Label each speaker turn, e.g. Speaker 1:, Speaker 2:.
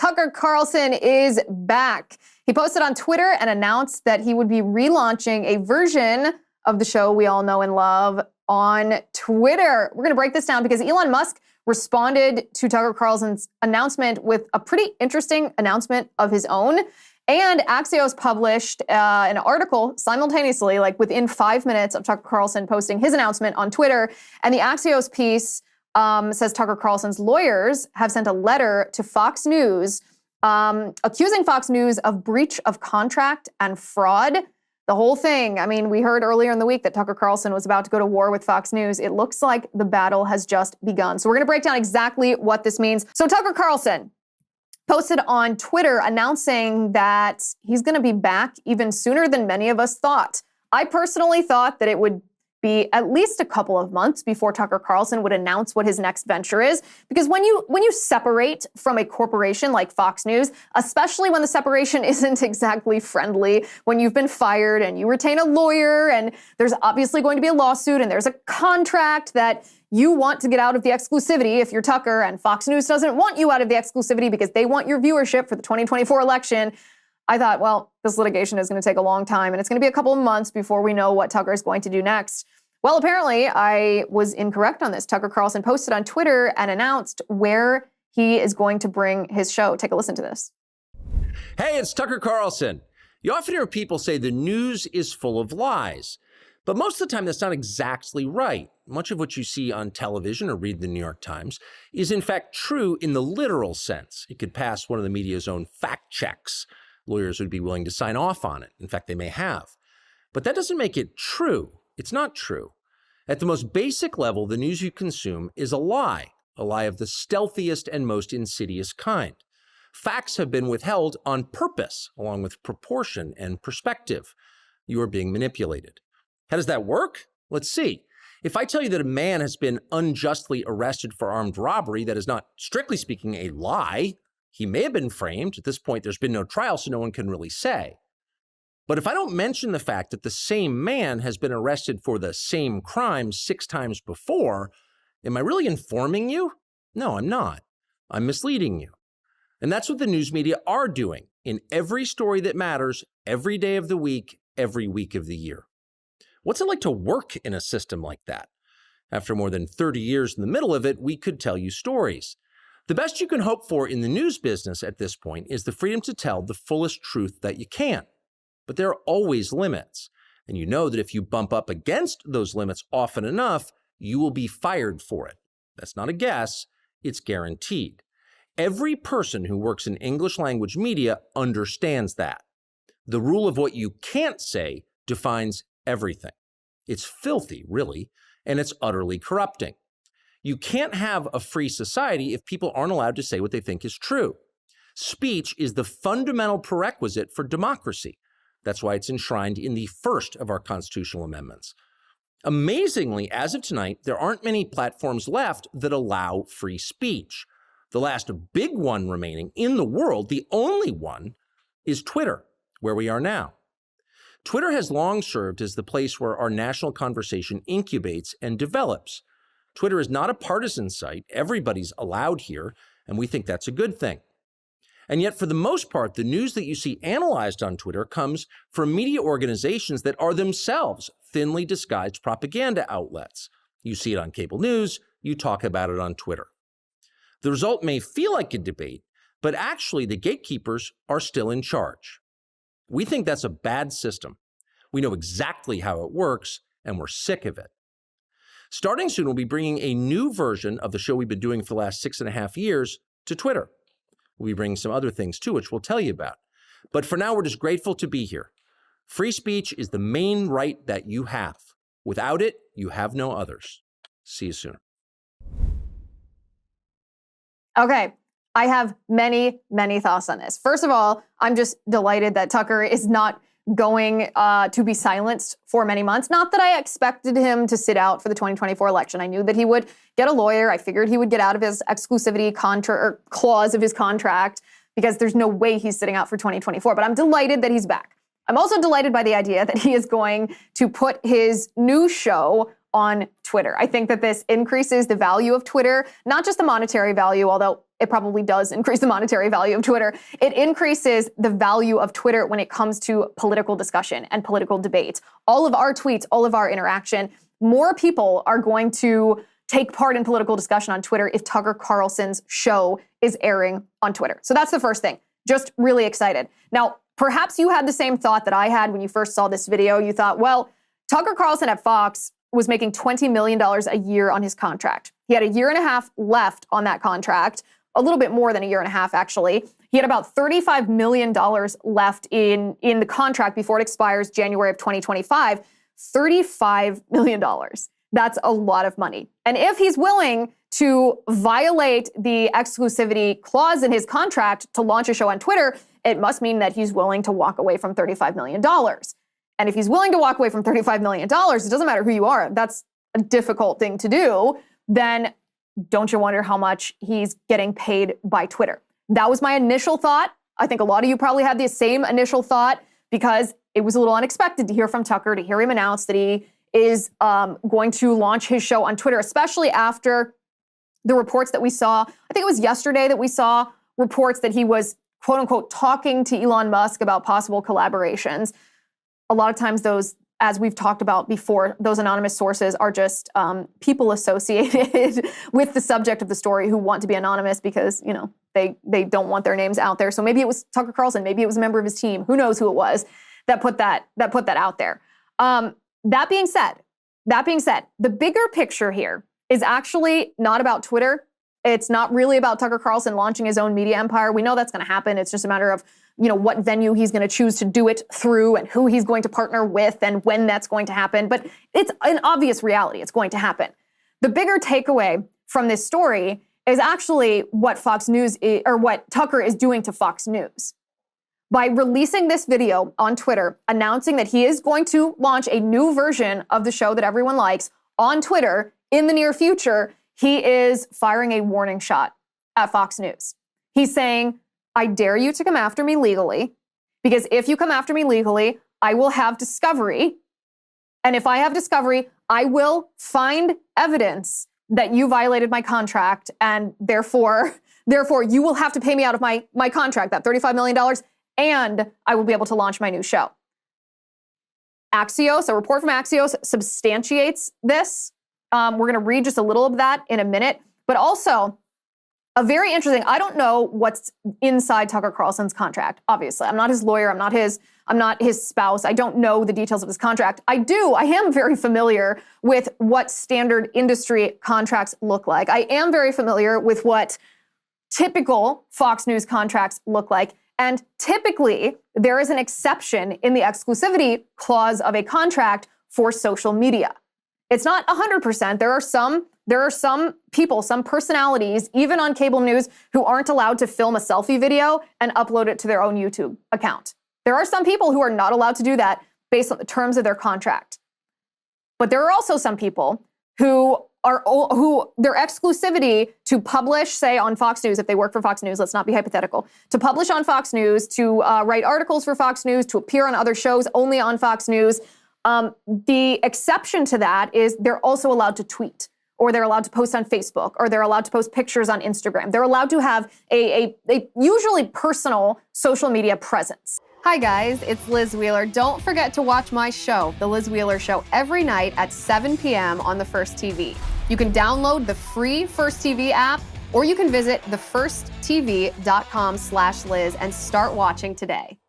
Speaker 1: Tucker Carlson is back. He posted on Twitter and announced that he would be relaunching a version of the show we all know and love on Twitter. We're going to break this down because Elon Musk responded to Tucker Carlson's announcement with a pretty interesting announcement of his own. And Axios published an article simultaneously, like within 5 minutes of Tucker Carlson posting his announcement on Twitter. And the Axios piece says Tucker Carlson's lawyers have sent a letter to Fox News accusing Fox News of breach of contract and fraud. The whole thing, I mean, we heard earlier in the week that Tucker Carlson was about to go to war with Fox News. It looks like the battle has just begun. So we're going to break down exactly what this means. So Tucker Carlson posted on Twitter announcing that he's going to be back even sooner than many of us thought. I personally thought that it would be at least a couple of months before Tucker Carlson would announce what his next venture is. Because when you separate from a corporation like Fox News, especially when the separation isn't exactly friendly, when you've been fired and you retain a lawyer and there's obviously going to be a lawsuit and there's a contract that you want to get out of the exclusivity if you're Tucker, and Fox News doesn't want you out of the exclusivity because they want your viewership for the 2024 election. I thought, well, this litigation is going to take a long time and it's going to be a couple of months before we know what Tucker is going to do next. Well, apparently I was incorrect on this. Tucker Carlson posted on Twitter and announced where he is going to bring his show. Take a listen to this.
Speaker 2: Hey, it's Tucker Carlson. You often hear people say the news is full of lies, but most of the time that's not exactly right. Much of what you see on television or read the New York Times is in fact true in the literal sense. It could pass one of the media's own fact checks. Lawyers would be willing to sign off on it. In fact, they may have. But that doesn't make it true. It's not true. At the most basic level, the news you consume is a lie of the stealthiest and most insidious kind. Facts have been withheld on purpose, along with proportion and perspective. You are being manipulated. How does that work? Let's see. If I tell you that a man has been unjustly arrested for armed robbery, that is not, strictly speaking, a lie. He may have been framed. At this point, there's been no trial, so no one can really say. But if I don't mention the fact that the same man has been arrested for the same crime 6 times before, am I really informing you? No, I'm not. I'm misleading you. And that's what the news media are doing in every story that matters, every day of the week, every week of the year. What's it like to work in a system like that? After more than 30 years in the middle of it, we could tell you stories. The best you can hope for in the news business at this point is the freedom to tell the fullest truth that you can. But there are always limits. And you know that if you bump up against those limits often enough, you will be fired for it. That's not a guess, it's guaranteed. Every person who works in English language media understands that. The rule of what you can't say defines everything. It's filthy, really, and it's utterly corrupting. You can't have a free society if people aren't allowed to say what they think is true. Speech is the fundamental prerequisite for democracy. That's why it's enshrined in the first of our constitutional amendments. Amazingly, as of tonight, there aren't many platforms left that allow free speech. The last big one remaining in the world, the only one, is Twitter, where we are now. Twitter has long served as the place where our national conversation incubates and develops. Twitter is not a partisan site. Everybody's allowed here, and we think that's a good thing. And yet, for the most part, the news that you see analyzed on Twitter comes from media organizations that are themselves thinly disguised propaganda outlets. You see it on cable news, you talk about it on Twitter. The result may feel like a debate, but actually the gatekeepers are still in charge. We think that's a bad system. We know exactly how it works, and we're sick of it. Starting soon, we'll be bringing a new version of the show we've been doing for the last 6.5 years to Twitter. We'll be bringing some other things too, which we'll tell you about. But for now, we're just grateful to be here. Free speech is the main right that you have. Without it, you have no others. See you soon.
Speaker 1: Okay, I have many, many thoughts on this. First of all, I'm just delighted that Tucker is not going to be silenced for many months. Not that I expected him to sit out for the 2024 election. I knew that he would get a lawyer. I figured he would get out of his exclusivity clause of his contract because there's no way he's sitting out for 2024. But I'm delighted that he's back. I'm also delighted by the idea that he is going to put his new show on Twitter. I think that this increases the value of Twitter, not just the monetary value, although it probably does increase the monetary value of Twitter. It increases the value of Twitter when it comes to political discussion and political debate. All of our tweets, all of our interaction, more people are going to take part in political discussion on Twitter if Tucker Carlson's show is airing on Twitter. So that's the first thing. Just really excited. Now, perhaps you had the same thought that I had when you first saw this video. You thought, well, Tucker Carlson at Fox was making $20 million a year on his contract. He had a year and a half left on that contract, a little bit more than a year and a half, actually. He had about $35 million left in the contract before it expires January of 2025. $35 million. That's a lot of money. And if he's willing to violate the exclusivity clause in his contract to launch a show on Twitter, it must mean that he's willing to walk away from $35 million. And if he's willing to walk away from $35 million, it doesn't matter who you are, that's a difficult thing to do, then don't you wonder how much he's getting paid by Twitter? That was my initial thought. I think a lot of you probably had the same initial thought because it was a little unexpected to hear from Tucker, to hear him announce that he is going to launch his show on Twitter, especially after the reports that we saw. I think it was yesterday that we saw reports that he was, quote unquote, talking to Elon Musk about possible collaborations. A lot of times those, as we've talked about before, those anonymous sources are just people associated with the subject of the story who want to be anonymous because, you know, they don't want their names out there. So maybe it was Tucker Carlson, maybe it was a member of his team. Who knows who it was that put that out there. That being said, the bigger picture here is actually not about Twitter. It's not really about Tucker Carlson launching his own media empire. We know that's going to happen. It's just a matter of, you know, what venue he's going to choose to do it through and who he's going to partner with and when that's going to happen. But it's an obvious reality. It's going to happen. The bigger takeaway from this story is actually what Fox News or what Tucker is doing to Fox News. By releasing this video on Twitter, announcing that he is going to launch a new version of the show that everyone likes on Twitter in the near future, he is firing a warning shot at Fox News. He's saying, I dare you to come after me legally, because if you come after me legally, I will have discovery. And if I have discovery, I will find evidence that you violated my contract, and therefore you will have to pay me out of my contract, that $35 million, and I will be able to launch my new show. Axios, a report from Axios substantiates this. We're going to read just a little of that in a minute, but also a very interesting, I don't know what's inside Tucker Carlson's contract, obviously. I'm not his lawyer, I'm not his spouse. I don't know the details of his contract. I am very familiar with what standard industry contracts look like. I am very familiar with what typical Fox News contracts look like. And typically, there is an exception in the exclusivity clause of a contract for social media. It's not 100%. There are some people, some personalities, even on cable news, who aren't allowed to film a selfie video and upload it to their own YouTube account. There are some people who are not allowed to do that based on the terms of their contract. But there are also some people who their exclusivity to publish, say on Fox News, if they work for Fox News, let's not be hypothetical, to publish on Fox News, to write articles for Fox News, to appear on other shows only on Fox News. The exception to that is they're also allowed to tweet, or they're allowed to post on Facebook, or they're allowed to post pictures on Instagram. They're allowed to have a usually personal social media presence. Hi guys, it's Liz Wheeler. Don't forget to watch my show, The Liz Wheeler Show, every night at 7 p.m. on the First TV. You can download the free First TV app, or you can visit thefirsttv.com/Liz and start watching today.